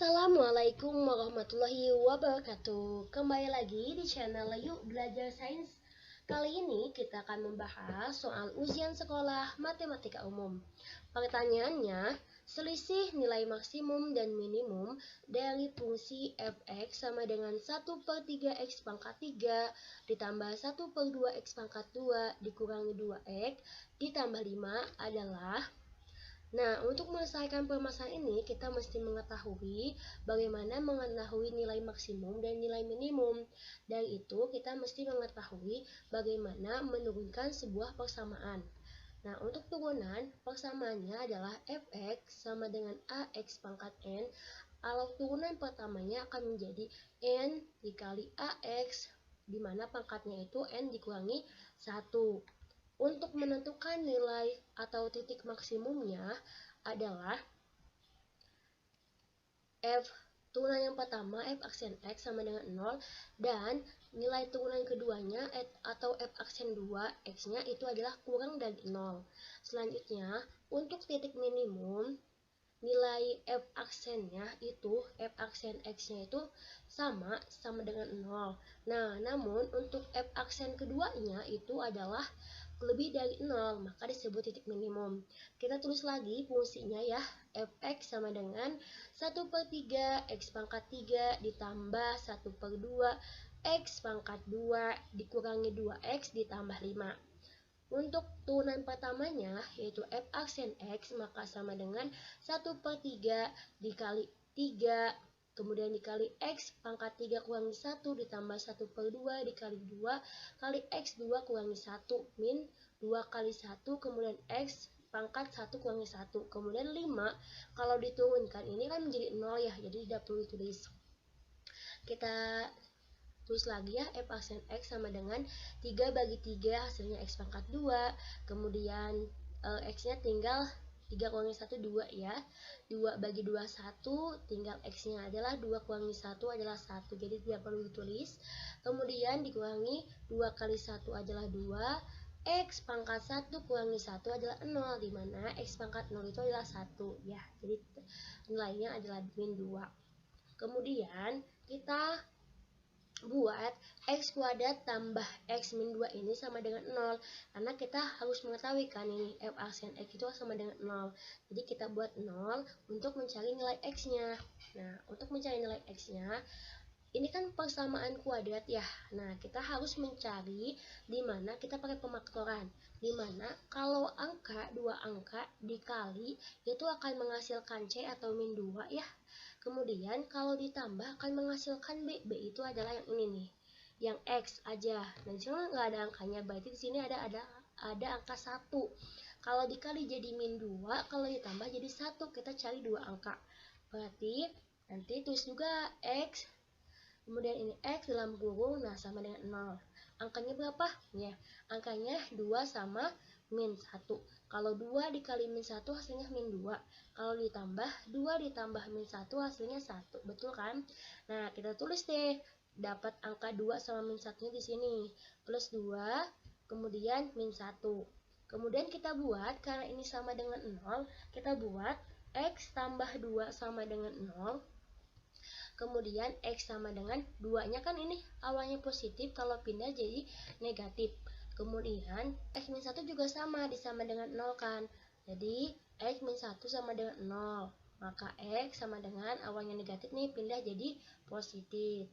Assalamualaikum warahmatullahi wabarakatuh. Kembali lagi di channel Yuk Belajar Sains. Kali ini kita akan membahas soal ujian sekolah matematika umum. Pertanyaannya, selisih nilai maksimum dan minimum dari fungsi f(x) sama dengan 1/3 x pangkat 3 ditambah 1/2 x pangkat 2 dikurangi 2x ditambah 5 adalah. Nah, untuk menyelesaikan permasalahan ini, kita mesti mengetahui bagaimana mengetahui nilai maksimum dan nilai minimum. Dari itu, kita mesti mengetahui bagaimana menurunkan sebuah persamaan. Nah, untuk turunan, persamaannya adalah f(x) sama dengan ax pangkat n. Kalau turunan pertamanya akan menjadi n dikali ax, di mana pangkatnya itu n dikurangi 1. Untuk menentukan nilai atau titik maksimumnya adalah f turunan yang pertama f aksen x sama dengan 0 dan nilai turunan keduanya atau f aksen 2 x-nya itu adalah kurang dari 0. Selanjutnya, untuk titik minimum nilai f aksennya itu f aksen x-nya itu sama dengan 0. Nah, namun untuk f aksen keduanya itu adalah lebih dari 0, maka disebut titik minimum. Kita tulis lagi fungsinya ya, f(x) sama dengan 1/3 x pangkat 3 ditambah 1/2 x pangkat 2 dikurangi 2x ditambah 5. Untuk turunan pertamanya yaitu f aksen x maka sama dengan 1/3 dikali 3 kemudian dikali x pangkat 3 kurangi 1 ditambah 1/2 dikali 2 kali x 2 kurangi 1 min 2 kali 1 kemudian x pangkat 1 kurangi 1 kemudian 5 kalau diturunkan ini kan menjadi 0 ya, jadi tidak perlu ditulis. Kita tulis lagi ya, f aksen x sama dengan 3/3 hasilnya x pangkat 2 kemudian x-nya tinggal 3 kurangi 1 2 ya, 2/2 1 tinggal x-nya adalah 2 kurangi 1 adalah 1, jadi tidak perlu ditulis. Kemudian dikurangi 2 kali 1 adalah 2, x pangkat 1 kurangi 1 adalah 0, dimana x pangkat 0 itu adalah 1 ya, jadi nilainya adalah min 2. Kemudian kita buat x kuadrat tambah x min 2 ini sama dengan 0, karena kita harus mengetahui kan ini f aksen x itu sama dengan 0, jadi kita buat 0 untuk mencari nilai x nya. Nah, untuk mencari nilai x nya ini kan persamaan kuadrat ya, nah kita harus mencari dimana kita pakai pemaktoran, dimana kalau dua angka dikali itu akan menghasilkan c atau min 2 ya. Kemudian kalau ditambah akan menghasilkan b itu adalah yang ini nih, yang x aja. Nah, di sini nggak ada angkanya, berarti di sini ada angka 1. Kalau dikali jadi min 2, kalau ditambah jadi 1, kita cari dua angka. Berarti nanti tulis juga x, kemudian ini x dalam kurung, nah sama dengan 0. Angkanya berapa? Ya, angkanya 2 sama min 1. Kalau 2 dikali min 1 hasilnya min 2. Kalau ditambah 2 ditambah min 1 hasilnya 1. Betul kan? Nah, kita tulis deh. Dapat angka 2 sama min 1-nya di sini. Plus 2, kemudian min 1. Kemudian kita buat, karena ini sama dengan 0, kita buat x tambah 2 sama dengan 0. Kemudian x sama dengan 2-nya kan ini awalnya positif, kalau pindah jadi negatif. Kemudian x min 1 juga sama, disama dengan 0 kan. Jadi x min 1 sama dengan 0. Maka x sama dengan awalnya negatif nih pindah jadi positif.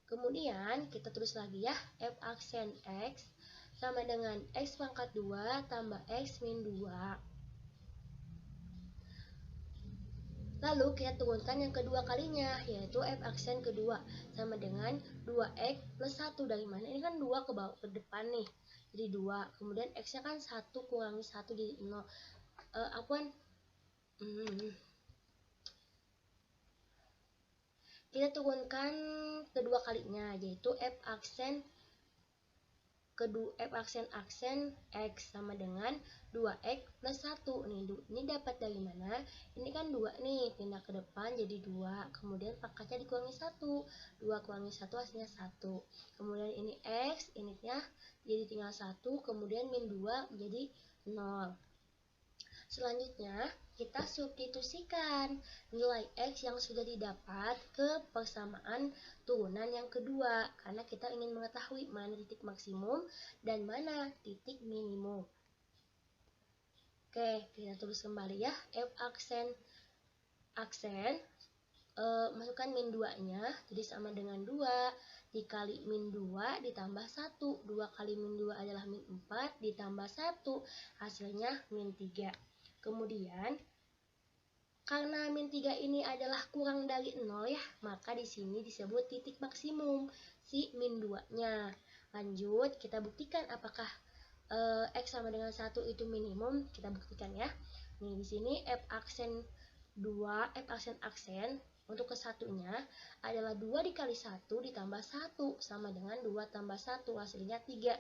Kemudian kita tulis lagi ya, f aksen x sama dengan x pangkat 2 tambah x min 2. Lalu kita turunkan yang kedua kalinya, yaitu f aksen kedua sama dengan 2x plus 1. Dari mana? Ini kan 2 ke bawah ke depan nih, jadi 2. Kemudian x-nya kan 1 kurangi 1 jadi 0. Kita turunkan kedua kalinya, yaitu f aksen aksen x sama dengan 2x plus 1. Nih, ini dapat dari mana? Ini kan 2 nih, pindah ke depan jadi 2. Kemudian pangkatnya dikurangi 1. 2 kurangi 1 hasilnya 1. Kemudian ini x, ininya jadi tinggal 1. Kemudian min 2 jadi 0. Selanjutnya, kita substitusikan nilai X yang sudah didapat ke persamaan turunan yang kedua, karena kita ingin mengetahui mana titik maksimum dan mana titik minimum. Oke, kita tulis kembali ya, F aksen masukkan min 2-nya, jadi sama dengan 2 dikali min 2 ditambah 1. 2 kali min 2 adalah min 4 ditambah 1, hasilnya min 3. Kemudian, karena min 3 ini adalah kurang dari 0 ya, maka di sini disebut titik maksimum si min 2-nya. Lanjut, kita buktikan apakah X sama dengan 1 itu minimum. Kita buktikan ya. Nih, di sini F aksen aksen untuk ke satunya adalah 2 dikali 1 ditambah 1 sama dengan 2 tambah 1, hasilnya 3.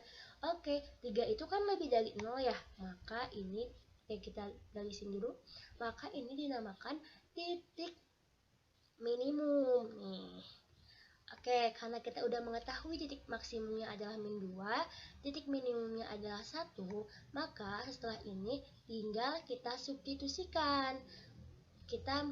Oke, 3 itu kan lebih dari 0 ya, maka ini kita garisin dulu. Maka ini dinamakan titik minimum nih. Oke, karena kita udah mengetahui titik maksimumnya adalah min 2, titik minimumnya adalah 1, maka setelah ini tinggal kita substitusikan. Kita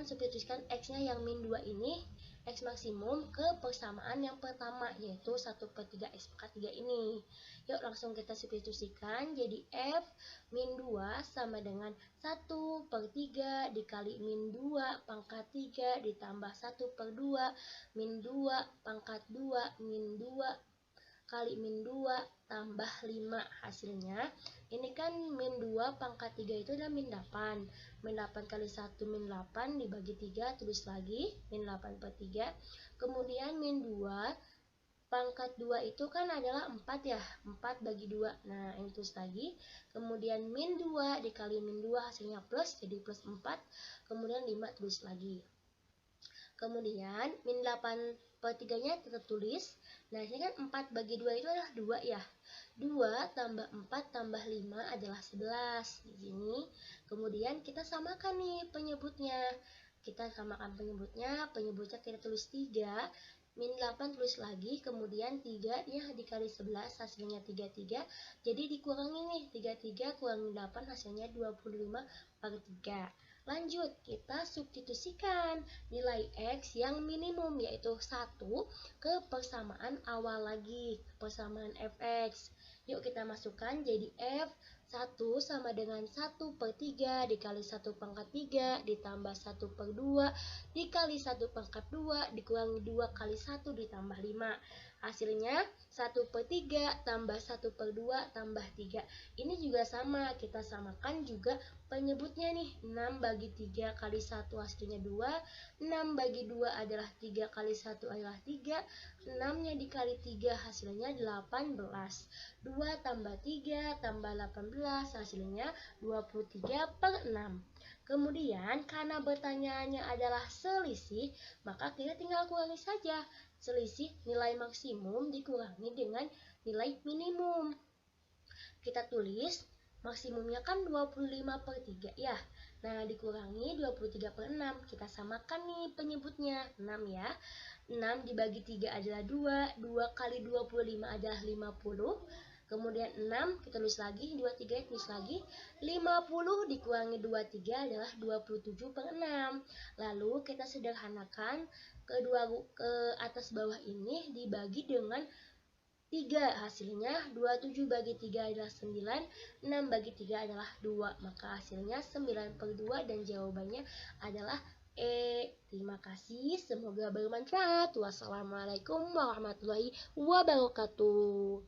substitusikan X-nya yang min 2 ini, X maksimum, ke persamaan yang pertama, yaitu 1/3 X pangkat 3 ini. Yuk langsung kita substitusikan, jadi F min 2 sama dengan 1/3 dikali min 2 pangkat 3 ditambah 1/2 min 2 pangkat 2 min 2 kali min 2 tambah 5. Hasilnya ini kan min 2 pangkat 3 itu adalah min 8. Min 8 kali 1 min 8 dibagi 3, tulis lagi min 8/3. Kemudian min 2 pangkat 2 itu kan adalah 4 ya, 4 bagi 2. Nah, ini tulis lagi. Kemudian min 2 dikali min 2 hasilnya plus, jadi plus 4. Kemudian 5 tulis lagi. Kemudian min 8/3-nya kita tulis. Nah, ini kan 4 bagi 2 itu adalah 2 ya. 2 tambah 4 tambah 5 adalah 11 di sini. Kemudian kita samakan nih penyebutnya. Kita samakan penyebutnya kita tulis 3. Min 8 tulis lagi, kemudian 3-nya dikali 11 hasilnya 33. Jadi dikurangi nih, 33 kurangi 8 hasilnya 25/3. Lanjut, kita substitusikan nilai X yang minimum yaitu 1 ke persamaan awal lagi, persamaan Fx. Yuk kita masukkan, jadi F 1 sama dengan 1/3 dikali 1/3 ditambah 1/2 dikali 1/2 dikurangi 2 kali 1 ditambah 5. Hasilnya 1/3 tambah 1/2 tambah 3. Ini juga sama, kita samakan juga penyebutnya nih. 6 bagi 3 kali 1 hasilnya 2. 6 bagi 2 adalah 3 kali 1 adalah 3. 6-nya dikali 3 hasilnya 18. 2 tambah 3 tambah 18 hasilnya 23/6. Kemudian karena pertanyaannya adalah selisih, maka kita tinggal kurangi saja. Selisih nilai maksimum dikurangi dengan nilai minimum. Kita tulis maksimumnya kan 25/3 ya. Nah, dikurangi 23/6. Kita samakan nih penyebutnya, 6 ya. 6 dibagi 3 adalah 2. 2 kali 25 adalah 50. Kemudian 6 kita tulis lagi, 23 tulis lagi. 50 dikurangi 23 adalah 27/6. Lalu kita sederhanakan ke atas bawah ini dibagi dengan 3, hasilnya 27 bagi 3 adalah 9, 6 bagi 3 adalah 2, maka hasilnya 9/2 dan jawabannya adalah E. Terima kasih, semoga bermanfaat. Wassalamualaikum warahmatullahi wabarakatuh.